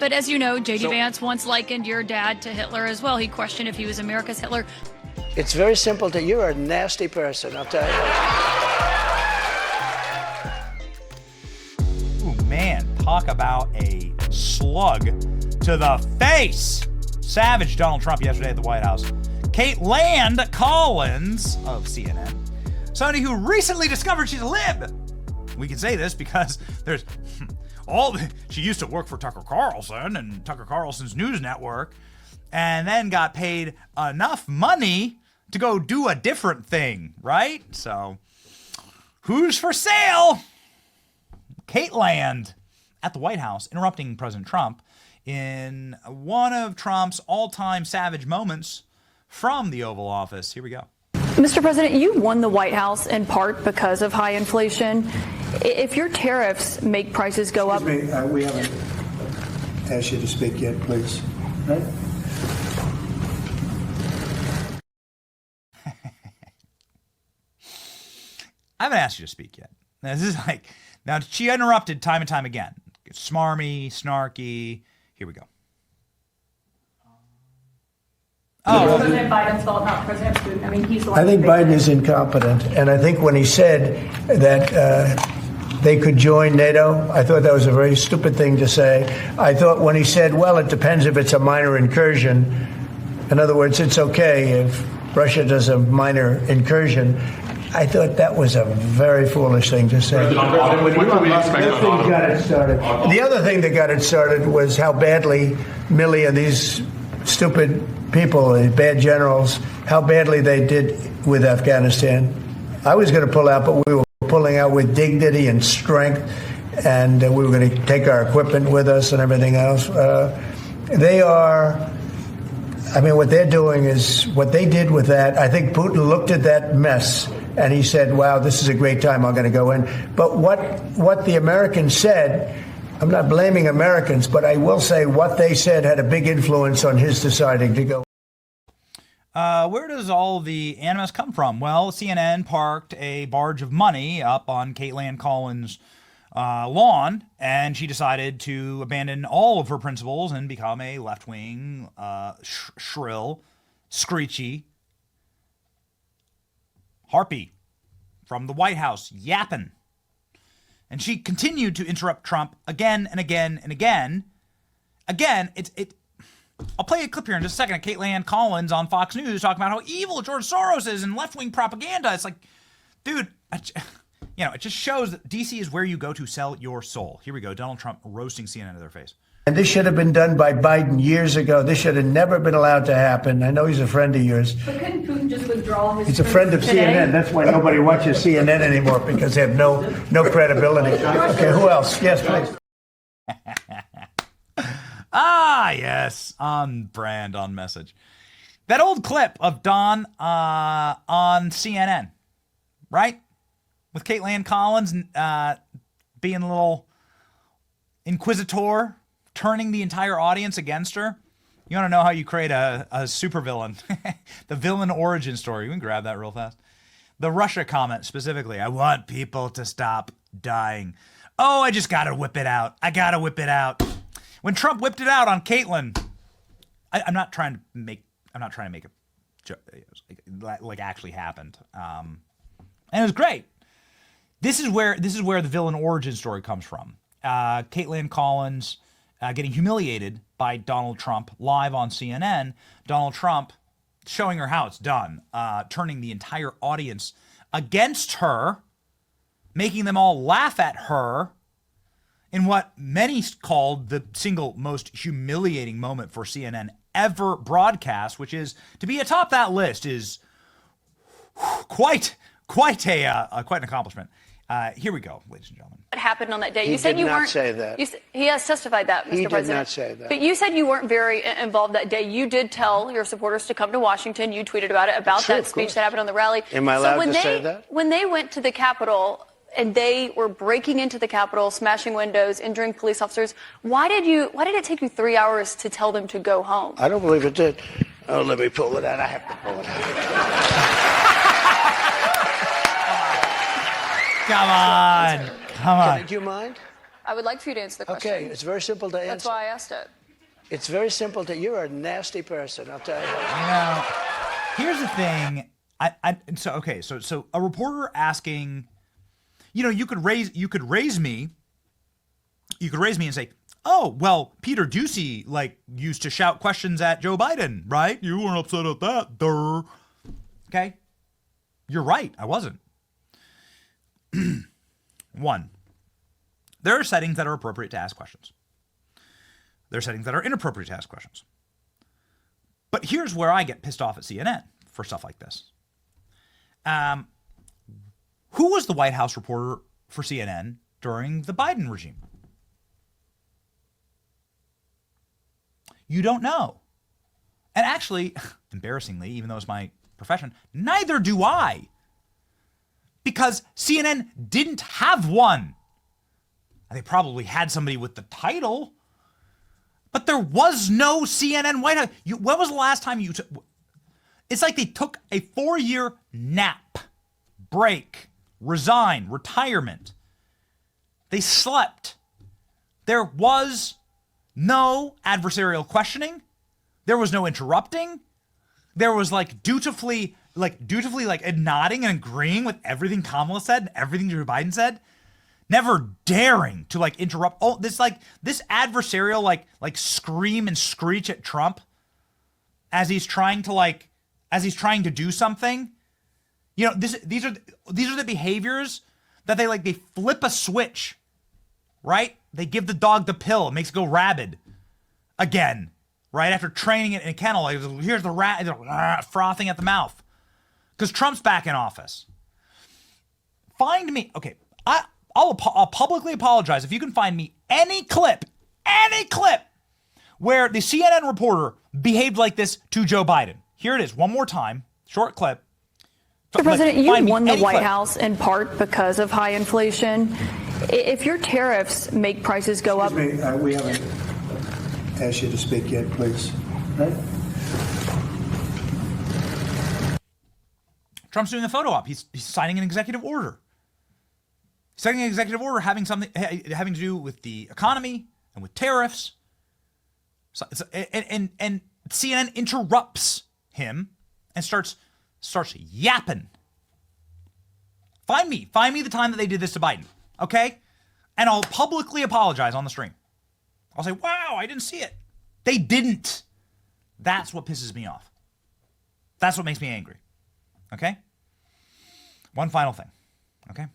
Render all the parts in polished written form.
But as you know, J.D. Vance once likened your dad to Hitler as well. He questioned if he was America's Hitler. It's very simple. You're a nasty person, I'll tell you. Ooh, man, talk about a slug to the face. Savage Donald Trump yesterday at the White House. Kaitlan Collins of CNN, somebody who recently discovered she's a lib. We can say this because there's she used to work for Tucker Carlson and Tucker Carlson's news network, and then got paid enough money to go do a different thing, right? So, who's for sale? Kaitlan at the White House, interrupting President Trump in one of Trump's all-time savage moments from the Oval Office. Here we go. Mr. President, you won the White House in part because of high inflation. If your tariffs make prices go up... Excuse me, we haven't asked you to speak yet, please. Right? I haven't asked you to speak yet. Now, this is now she interrupted time and time again. It's smarmy, snarky. Here we go. President Biden's fault, not President Putin. I mean, he's the one. I think Biden is incompetent, and I think when he said that they could join NATO, I thought that was a very stupid thing to say. I thought when he said, well, it depends if it's a minor incursion. In other words, it's okay if Russia does a minor incursion. I thought that was a very foolish thing to say. The other thing that got it started was how badly Milley and these stupid people, these bad generals, how badly they did with Afghanistan. I was going to pull out, but we were pulling out with dignity and strength, and we were going to take our equipment with us and everything else. They are, I mean, what they're doing is what they did with that. I think Putin looked at that mess and he said, wow, this is a great time, I'm going to go in. But what the Americans said, I'm not blaming Americans, but I will say what they said had a big influence on his deciding to go. Where does all the animus come from? Well, CNN parked a barge of money up on Kaitlan Collins' lawn, and she decided to abandon all of her principles and become a left-wing, shrill, screechy harpy from the White House, yapping. And she continued to interrupt Trump again and again and again. Again, I'll play a clip here in just a second of Kaitlan Collins on Fox News talking about how evil George Soros is and left-wing propaganda. It's like, dude, it just shows that D.C. is where you go to sell your soul. Here we go, Donald Trump roasting CNN to their face. And this should have been done by Biden years ago. This should have never been allowed to happen. I know he's a friend of yours. But couldn't Putin just withdraw his... He's a friend of today? CNN. That's why nobody watches CNN anymore, because they have no credibility. Okay, who else? Yes, please. Yes, on brand, on message. That old clip of Don on CNN, right? With Kaitlan Collins being a little inquisitor, turning the entire audience against her. You want to know how you create a supervillain? The villain origin story. We can grab that real fast. The Russia comment specifically. I want people to stop dying. Oh, I just got to whip it out. I got to whip it out. When Trump whipped it out on Kaitlan, I'm not trying to make a joke, like actually happened. And it was great. This is where the villain origin story comes from. Kaitlan Collins getting humiliated by Donald Trump live on CNN. Donald Trump showing her how it's done, turning the entire audience against her, making them all laugh at her in what many called the single most humiliating moment for CNN ever broadcast, which is to be atop that list is quite an accomplishment. Here we go, ladies and gentlemen. What happened on that day? He You said did you not weren't. say that. He has testified that, Mr. He did President. not say that. But you said you weren't very involved that day. You did tell your supporters to come to Washington. You tweeted about it, about Sure, that of speech course. that happened on the rally. Am I allowed to say that? When they went to the Capitol and they were breaking into the Capitol, smashing windows, injuring police officers, why did it take you 3 hours to tell them to go home? I don't believe it did. Oh, let me pull it out. I have to pull it out. Come on. Do you mind? I would like for you to answer the question. Okay, it's very simple to answer. That's why I asked it. It's very simple to. You're a nasty person, I'll tell you. Now, here's the thing. So a reporter asking, you could raise me and say, oh, well, Peter Doocy used to shout questions at Joe Biden, right? You weren't upset at that, duh. Okay, you're right. I wasn't. One, there are settings that are appropriate to ask questions. There are settings that are inappropriate to ask questions. But here's where I get pissed off at CNN for stuff like this. Who was the White House reporter for CNN during the Biden regime? You don't know. And actually, embarrassingly, even though it's my profession, neither do I. Because CNN didn't have one. They probably had somebody with the title, but there was no CNN White House. When was the last time you it's like they took a 4-year nap, break, resign, retirement. They slept. There was no adversarial questioning. There was no interrupting. There was dutifully nodding and agreeing with everything Kamala said and everything Joe Biden said. Never daring to interrupt. Oh, this adversarial scream and screech at Trump as he's trying to do something. These are the behaviors that they flip a switch, right? They give the dog the pill, it makes it go rabid again, right? After training it in a kennel, here's the rat frothing at the mouth because Trump's back in office. Find me, okay, I'll publicly apologize if you can find me any clip where the CNN reporter behaved like this to Joe Biden. Here it is, one more time, short clip. Mr. President, you won the White House in part because of high inflation. If your tariffs make prices go up... Excuse me, we haven't asked you to speak yet, please. Right? Trump's doing a photo op. He's signing an executive order. Signing an executive order having to do with the economy and with tariffs. And CNN interrupts him and starts yapping. Find me the time that they did this to Biden, okay? And I'll publicly apologize on the stream. I'll say, wow, I didn't see it. They didn't. That's what pisses me off. That's what makes me angry, okay? One final thing, okay?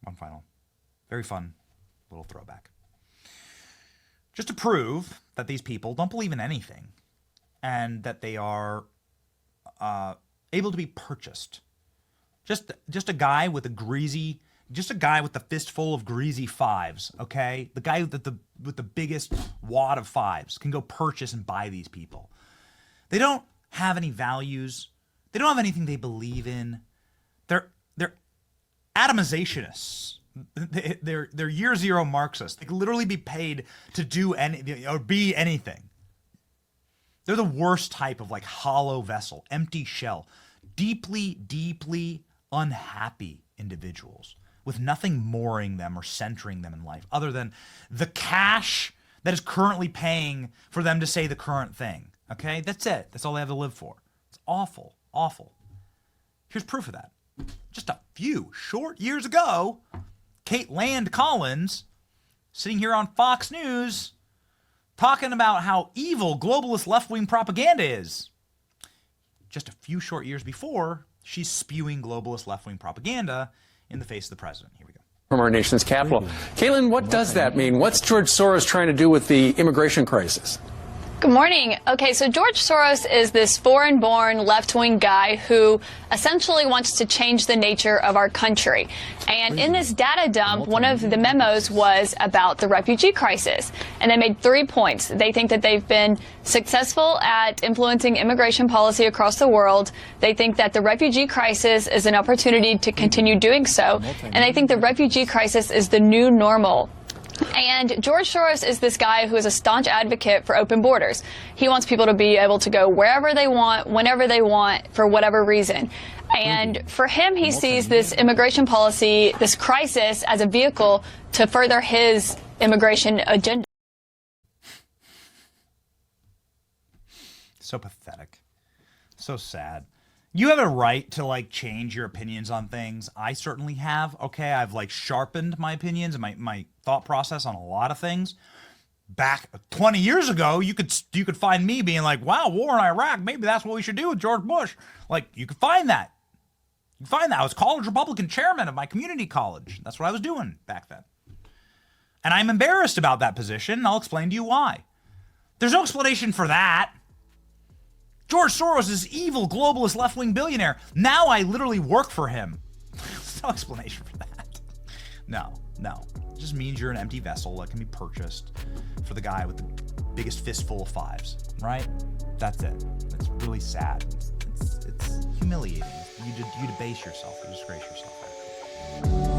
One final, very fun little throwback. Just to prove that these people don't believe in anything and that they are able to be purchased. Just a guy with a fistful of greasy fives, okay? The guy with the biggest wad of fives can go purchase and buy these people. They don't have any values. They don't have anything they believe in. They're atomizationists. They're year zero Marxists. They could literally be paid to do or be anything. They're the worst type of hollow vessel, empty shell, deeply, deeply unhappy individuals with nothing mooring them or centering them in life other than the cash that is currently paying for them to say the current thing. Okay? That's it. That's all they have to live for. It's awful, awful. Here's proof of that. Just a few short years ago, Kaitlan Collins, sitting here on Fox News, talking about how evil globalist left-wing propaganda is. Just a few short years before, she's spewing globalist left-wing propaganda in the face of the president. Here we go. From our nation's capital. Kaitlan, what does that mean? What's George Soros trying to do with the immigration crisis? Good morning. Okay, so George Soros is this foreign-born left-wing guy who essentially wants to change the nature of our country. And in this data dump, one of the memos was about the refugee crisis. And they made 3 points. They think that they've been successful at influencing immigration policy across the world. They think that the refugee crisis is an opportunity to continue doing so. And they think the refugee crisis is the new normal. And George Soros is this guy who is a staunch advocate for open borders. He wants people to be able to go wherever they want, whenever they want, for whatever reason. And for him, he sees this immigration policy, this crisis, as a vehicle to further his immigration agenda. So pathetic. So sad. You have a right to like change your opinions on things. I certainly have. Okay, I've like sharpened my opinions and my thought process on a lot of things. Back 20 years ago, you could find me being like, wow, war in Iraq, maybe that's what we should do with George Bush. Like, you could find that. You can find that. I was college Republican chairman of my community college. That's what I was doing back then. And I'm embarrassed about that position, and I'll explain to you why. There's no explanation for that. George Soros is evil, globalist, left-wing billionaire. Now I literally work for him. There's no explanation for that. No. It just means you're an empty vessel that can be purchased for the guy with the biggest fistful of fives, right? That's it. It's really sad. It's humiliating. You debase yourself. You disgrace yourself.